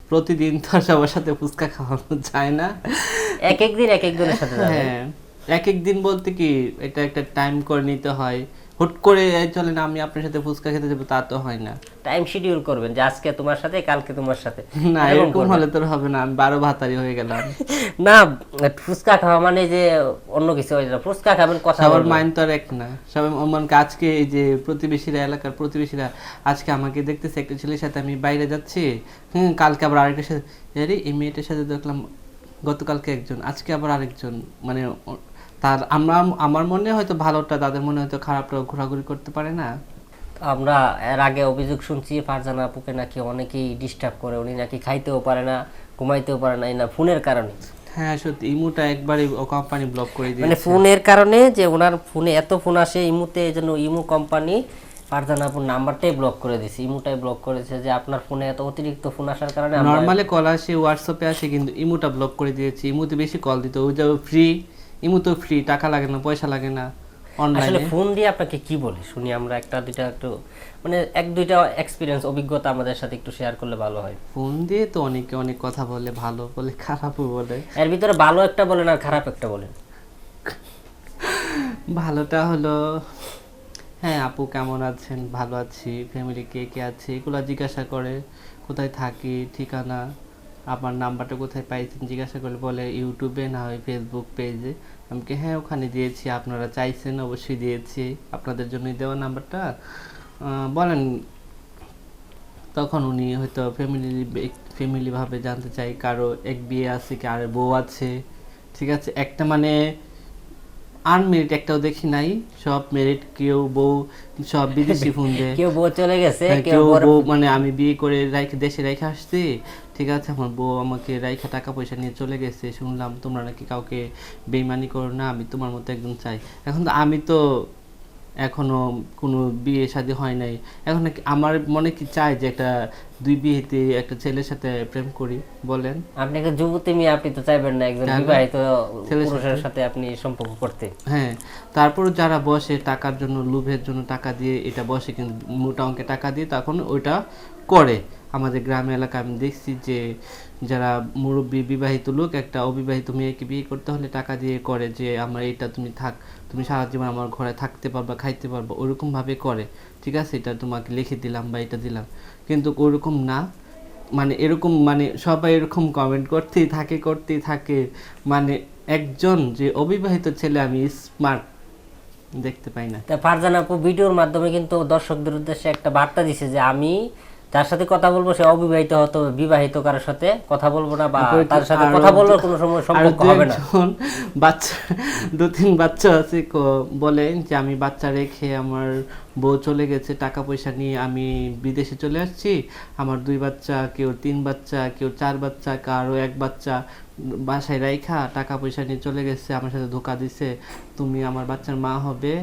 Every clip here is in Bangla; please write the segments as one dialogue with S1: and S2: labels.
S1: প্রতিদিন তো আর সবার সাথে ফুচকা খাওয়ানো যায় না।
S2: এক এক দিন এক একজনের সাথে যাবেন?
S1: হ্যাঁ, এক এক দিন বলতে কি এটা একটা টাইম করে নিতে হয়। হুট করে এই চলেন আমি আপনার সাথে ফুচকা খেতে যাবো তা তো হয় না।
S2: টাইম শিডিউল করবেন যে আজকে তোমার সাথে, কালকে তোমার সাথে,
S1: না
S2: এরকম
S1: এরকম
S2: করবেন।
S1: হলে তো আর হবে না, আমি 12 ভাতারি হয়ে গেলাম।
S2: না, ফুচকা খাওয়া মানে যে অন্য কিছু হয় না, ফুচকা খাবেন, কথা
S1: সবার
S2: বলবেন।
S1: মাইন্ড তো আর এক না। সবাই মনকে আজকে এই যে প্রতিবেশীরা, এলাকার প্রতিবেশীরা আজকে আমাকে দেখতেছে একটা ছেলের সাথে আমি বাইরে যাচ্ছি, কালকে আবার আরেকটার সাথে, আরে এই মেয়েটার সাথে দেখলাম গতকালকে একজন, আজকে আবার আরেকজন, মানে তার আমার মনে হয়তো ভালোটা, তাদের মনে হয়তো খারাপটা ঘোরাঘুরি করতে পারে না।
S2: আমরা এর আগে অভিযোগ শুনছি ফারজানা আপুকে নাকি অনেকেই ডিস্টার্ব করে, উনি নাকি খাইতেও পারে না, ঘুমাইতেও পারে না, এই না ফোনের কারণে।
S1: হ্যাঁ সত্যি, ইমুটা একবারই কোম্পানি ব্লক করে
S2: মানে
S1: দিয়েছে।
S2: ফোনের কারণে, যে ওনার ফোনে এত ফোন আসে ইমুতে, এই জন্য ইমু কোম্পানি ফারজানা আপুর নাম্বারটাই ব্লক করে দিয়েছে, ইমুটাই ব্লক করেছে, যে আপনার ফোনে এত অতিরিক্ত ফোন আসার কারণে আমরা।
S1: নর্মালি কল আসে, হোয়াটসঅ্যাপে আসে, কিন্তু ইমুটা ব্লক করে দিয়েছি। ইমুতে বেশি কল দিত, ওই যে ফ্রি, ইমু তো ফ্রি, টাকা লাগে না, পয়সা লাগে না
S2: আসলে
S1: অনলাইনে।
S2: ফোন দিয়ে আপনাকে কি বলি শুনি, আমরা একটা দুইটা একটু মানে এক দুইটা এক্সপিরিয়েন্স, অভিজ্ঞতা আমাদের সাথে একটু শেয়ার করলে ভালো হয়।
S1: ফোন দিয়ে তো অনেকে অনেক কথা বলে, ভালো বলে খারাপও বলে।
S2: এর ভিতরে ভালো একটা বলেন আর খারাপ একটা বলেন।
S1: ভালোটা হলো, হ্যাঁ আপু কেমন আছেন, ভালো আছি, ফ্যামিলি কে কে আছে এগুলো জিজ্ঞাসা করে, কোথায় থাকি, ঠিকানা, আমার নাম্বারটা কোথায় পাইছেন জিজ্ঞাসা করে, বলে ইউটিউবে না হয় ফেসবুক পেজে। আমি কি হ্যাঁ ওখানে দিয়েছি, আপনারা চাইছেন অবশ্যই দিয়েছি, আপনাদের জন্যই দেওয়া নাম্বারটা, বলেন। তখন উনি হয়তো ফ্যামিলি ভাবে জানতে চাই, কারো এক বিয়ে আছে, কি আর বউ আছে, ঠিক আছে, একটা মানে আনমেরিড একটাও দেখি নাই, সব মেরিড। কেউ বউ সব বিদেশি ফোন দেয়,
S2: কেউ বউ চলে গেছে, কেউ
S1: কেউ
S2: বর।
S1: বউ মানে আমি বিয়ে করে দেশে রেখে আসছি, ঠিক আছে, আমার বউ আমাকে রাইখা টাকা পয়সা নিয়ে চলে গেছে, শুনলাম তোমরা নাকি কাউকে বেইমানি করো না, আমি তোমার মতো একজন চাই। এখন তো আমি তো এখনো কোনো বিয়ে শাদী হয় নাই, এখন নাকি আমার মনে কি চায় যে একটা দুই বিয়েতে একটা ছেলের সাথে প্রেম করি, বলেন।
S2: আপনি একটা যুবতী মেয়ে, আপনি তো চাইবেন না একজন
S1: চাইবেন।
S2: বিবাহিত
S1: ছেলের
S2: পুরুষের সাথে আপনি সম্পর্ক করতে।
S1: হ্যাঁ, তারপর যারা বসে টাকার জন্য, লোভের জন্য টাকা দিয়ে এটা বসে, কিন্তু মোটা অঙ্কে টাকা দিয়ে তখন ওইটা করে। আমাদের গ্রামে এলাকায় আমি দেখছি যে যারা মুরব্বী বিবাহিত লোক একটা অবিবাহিত মেয়েকে বিয়ে করতে হলে টাকা দিয়ে করে, যে আমার এটা তুমি থাক, তুমি সারা জীবন আমার ঘরে থাকতে পারবা, খাইতে পারবা, ওরকম ভাবে করে, ঠিক আছে, এটা তোমাকে লিখে দিলাম বা এটা দিলাম। কিন্তু ওরকম না, মানে এরকম, মানে সবাই এরকম কমেন্ট করতেই থাকে, মানে একজন যে অবিবাহিত ছেলে আমি স্মার্ট দেখতে পাই না।
S2: তা ফারজানা আপু ভিডিওর মাধ্যমে কিন্তু দর্শকদের উদ্দেশ্যে একটা বার্তা দিছে যে আমি যার সাথে কথা বলবো সে অবিবাহিত, হতো বিবাহিত কারোর সাথে কথা বলবো না, বা তার সাথে কথা বলার কোনো সময় সম্পর্ক হবে না।
S1: বাচ্চা, 2-3 বাচ্চা আছে, বলে যে আমি বাচ্চা রেখে আমার বউ চলে গেছে টাকা পয়সা নিয়ে, আমি বিদেশে চলে আসছি, আমার 2 বাচ্চা, কেউ 3 বাচ্চা, কেউ 4 বাচ্চা, কারো 1 বাচ্চা বাসায় রাইখা টাকা পয়সা নিয়ে চলে গেছে, আমার সাথে ধোকা দিছে, তুমি আমার বাচ্চার মা হবে,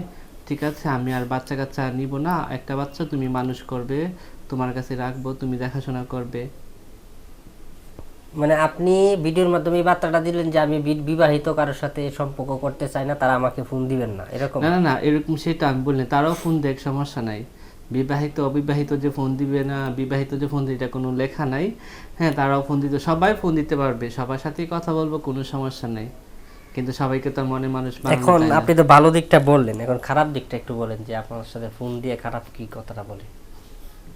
S1: ঠিক আছে, আমি আর বাচ্চা কাচ্চা নিব না, একটা বাচ্চা তুমি মানুষ করবে, তোমার কাছে রাখবো, তুমি দেখাশোনা করবে।
S2: মানে আপনি ভিডিওর মাধ্যমে এই বার্তাটা দিলেন যে আমি বিবাহিত কারোর সাথে সম্পর্ক করতে চাই না, তারা আমাকে ফোন দিবেন না, এরকম?
S1: না না না, এরকম সেটা আমি বলিনি, তারাও ফোন দেখ, সমস্যা নাই। বিবাহিত অবিবাহিত যে ফোন দিবে না, বিবাহিত যে ফোন দিবে, এটা কোনো লেখা নাই। হ্যাঁ, তারাও ফোন দিতে, সবাই ফোন দিতে পারবে, সবার সাথেই কথা বলবো, কোনো সমস্যা নেই, কিন্তু সবাইকে তো মনে মানুষ বানানো
S2: এখন
S1: যায় না।
S2: আপনি তো ভালো দিকটা বললেন, এখন খারাপ দিকটা একটু বলেন, যে আপনার সাথে ফোন দিয়ে খারাপ কি কথাটা বলে।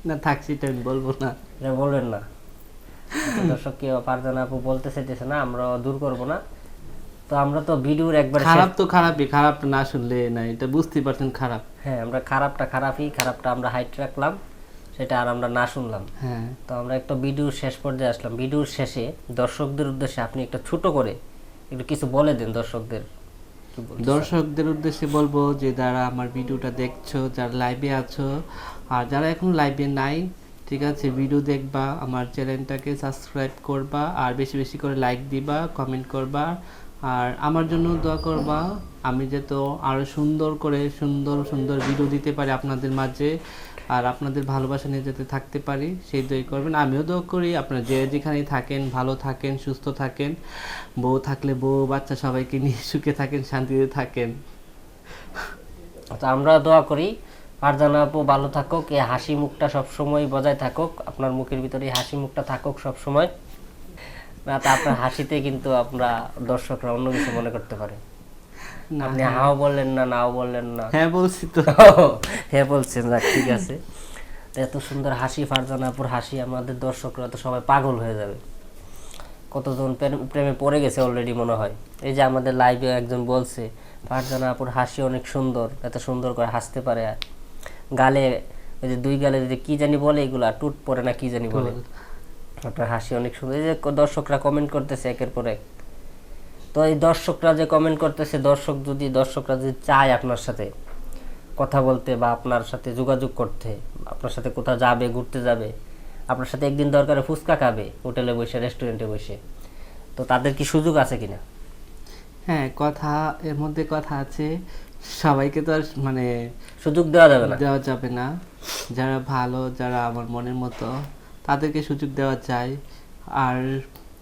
S1: না থাক, সেটা আমি বলবো না।
S2: এটা বলবেন না, দর্শক কেউ ফারজানা আপু বলতে চাইতেছে না, আমরা দূর করব না। তো আমরা তো ভিডিওর একবার
S1: খারাপ তো খারাপই, খারাপটা না শুনলে না, এটা বুঝতেই পারছেন খারাপ।
S2: হ্যাঁ, আমরা খারাপটা আমরা হাইট রাখলাম, সেটা আর আমরা না শুনলাম।
S1: হ্যাঁ,
S2: তো আমরা একটা ভিডিওর শেষ পর্যায়ে আসলাম। ভিডিওর শেষে দর্শকদের উদ্দেশ্যে আপনি একটা ছোট করে একটু কিছু বলে দেন দর্শকদের। কি বলতে চান?
S1: দর্শকদের উদ্দেশ্যে বলবো যে যারা আমার ভিডিওটা দেখছো, যারা লাইভে আছো, আর যারা এখন লাইভে নাই, ঠিক আছে, ভিডিও দেখবা, আমার চ্যানেলটাকে সাবস্ক্রাইব করবা, আর বেশি বেশি করে লাইক দিবা, কমেন্ট করবা, আর আমার জন্য দোয়া করবা, আমি যাতে আরও সুন্দর করে সুন্দর সুন্দর ভিডিও দিতে পারি আপনাদের মাঝে, আর আপনাদের ভালোবাসা নিয়ে যাতে থাকতে পারি সেই দোয়া করবেন। আমিও দোয়া করি আপনারা যে যেখানেই থাকেন ভালো থাকেন, সুস্থ থাকেন, বউ থাকলে বউ বাচ্চা সবাইকে নিয়ে সুখে থাকেন, শান্তিতে থাকেন।
S2: আচ্ছা, আমরা দোয়া করি ফারজানা আপু ভালো থাকুক, এই হাসি মুখটা সবসময় বজায় থাকুক, আপনার মুখের ভিতরে এই হাসি মুখটা থাকুক সবসময়। না তো আপনার হাসিতে কিন্তু আমরা দর্শকরা অন্য কিছু মনে করতে পারে। আপনি হাও বললেন না, নাও বললেন না।
S1: হ্যাঁ বলছি তো।
S2: হ্যাঁ বলছেন, যাক ঠিক আছে। তো এত সুন্দর হাসি, ফারজানা আপুর হাসি, আমাদের দর্শকরা তো সবাই পাগল হয়ে যাবে। কতজন প্রেমে পড়ে গেছে অলরেডি মনে হয়। এই যে আমাদের লাইভে একজন বলছে ফারজানা আপুর হাসি অনেক সুন্দর, এত সুন্দর করে হাসতে পারে। গালে ওই যে দুই গালে যে কি জানি বলে, এগুলা টুট পড়ে না কি জানি বলে। আপনার হাসি অনেক সুন্দর। এই যে দর্শকরা কমেন্ট করতেছে একের পর এক। তো এই দর্শকরা যে কমেন্ট করতেছে, দর্শকরা যদি চায় আপনার সাথে কথা বলতে বা আপনার সাথে যোগাযোগ করতে, আপনার সাথে কোথাও যাবে, ঘুরতে যাবে, আপনার সাথে একদিন দরকারে ফুচকা খাবে হোটেলে বসে, রেস্টুরেন্টে বসে, তো তাদের কি সুযোগ আছে কিনা?
S1: হ্যাঁ, কথা এর মধ্যে কথা আছে, সবাইকে তো আর মানে
S2: সুযোগ দেওয়া যাবে না।
S1: দেওয়া যাবে না। যারা ভালো, যারা আমার মনের মতো, তাদেরকে সুযোগ দেওয়া যায়। আর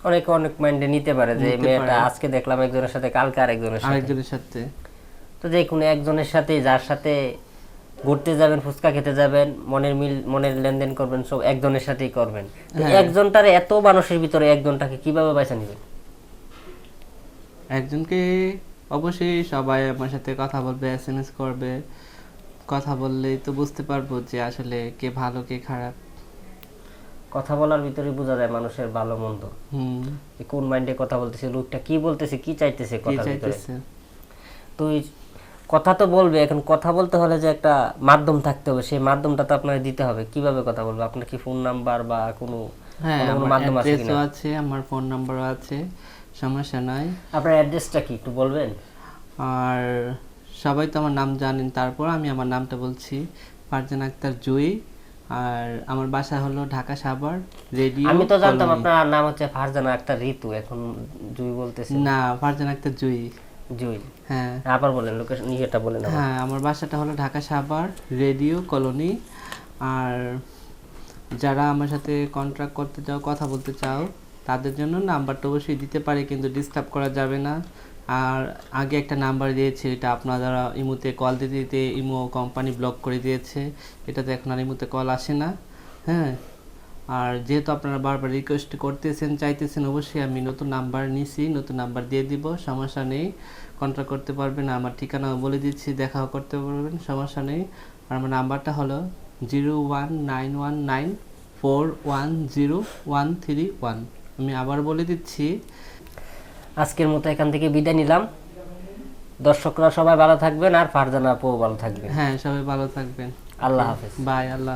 S2: অনেকে অনেক মাইন্ডে নিতে পারে যে মেয়েটা আজকে দেখলাম একজনের সাথে, কালকে
S1: আরেকজনের সাথে।
S2: তো যে কোনো একজনের সাথে, যার সাথে ঘুরতে যাবেন, ফুচকা খেতে যাবেন, মনের লেনদেন করবেন, সব একজনের সাথেই করবেন। একজনটারে এত মানুষের ভিতরে একজনটাকে কিভাবে বেছে নেবেন?
S1: একজনকে অবশ্যই সবাই আমার সাথে কথা বলবে, এসএমএস করবে। কথা বললেই তো বুঝতে পারবো যে আসলে কে ভালো কে খারাপ।
S2: কথা বলার ভিতরে বোঝা যায় মানুষের ভালো মন্দ, কোন মাইন্ডে কথা বলতেছে, লোকটা কি বলতেছে, কি চাইতেছে কথার ভিতরে। তো কথা তো বলবে, এখন কথা বলতে হলে যে একটা মাধ্যম থাকতে হবে, সেই মাধ্যমটা তো আপনার দিতে হবে। কিভাবে কথা বলবে? আপনার কি ফোন নাম্বার বা কোনো মাধ্যম আছে কিনা?
S1: আছে, আমার ফোন নাম্বারও আছে, সমস্যা নাই।
S2: আপনার অ্যাড্রেসটা কি একটু বলবেন?
S1: আর সবাই তো আমার নাম জানেন, তারপর আমি আমার নামটা বলছি, ফারজানা আক্তার জুই। আর আমার বাসা হলো ঢাকা সাভার রেডিও।
S2: আমি তো জানতাম আপনার নাম হচ্ছে ফারজানা আক্তার ঋতু, এখন জুই বলতেছি।
S1: না, ফারজানা আক্তার জুই।
S2: জুই,
S1: হ্যাঁ।
S2: আবার বলেন, লোকেশন ইয়েটা বলেন।
S1: হ্যাঁ, আমার বাসাটা হলো ঢাকা সাভার রেডিও কলোনি। আর যারা আমার সাথে কন্ট্রাক্ট করতে চাও, কথা বলতে চাও, তাদের জন্য নাম্বারটা অবশ্যই দিতে পারে, কিন্তু ডিস্টার্ব করা যাবে না। আর আগে একটা নাম্বার দিয়েছে, এটা আপনারা ইমোতে কল দিতে দিতে ইমো কোম্পানি ব্লক করে দিয়েছে, এটাতে এখন আর ইমোতে কল আসে না। হ্যাঁ, আর যেহেতু আপনারা বারবার রিকোয়েস্ট করতেছেন, চাইতেছেন, অবশ্যই আমি নতুন নাম্বার নিছি, নতুন নাম্বার দিয়ে দিব, সমস্যা নেই। কন্ট্যাক্ট করতে পারবেন, আমার ঠিকানাও বলে দিচ্ছি, দেখাও করতে পারবেন, সমস্যা নেই। আর আমার নাম্বারটা হলো 01919410131। আমি আবার বলে দিচ্ছি।
S2: আজকের মতো এখান থেকে বিদায় নিলাম। দর্শকরা সবাই ভালো থাকবেন, আর ফারজানা আপু ভালো থাকবেন।
S1: হ্যাঁ, সবাই ভালো থাকবেন।
S2: আল্লাহ হাফেজ।
S1: বাই, আল্লাহ।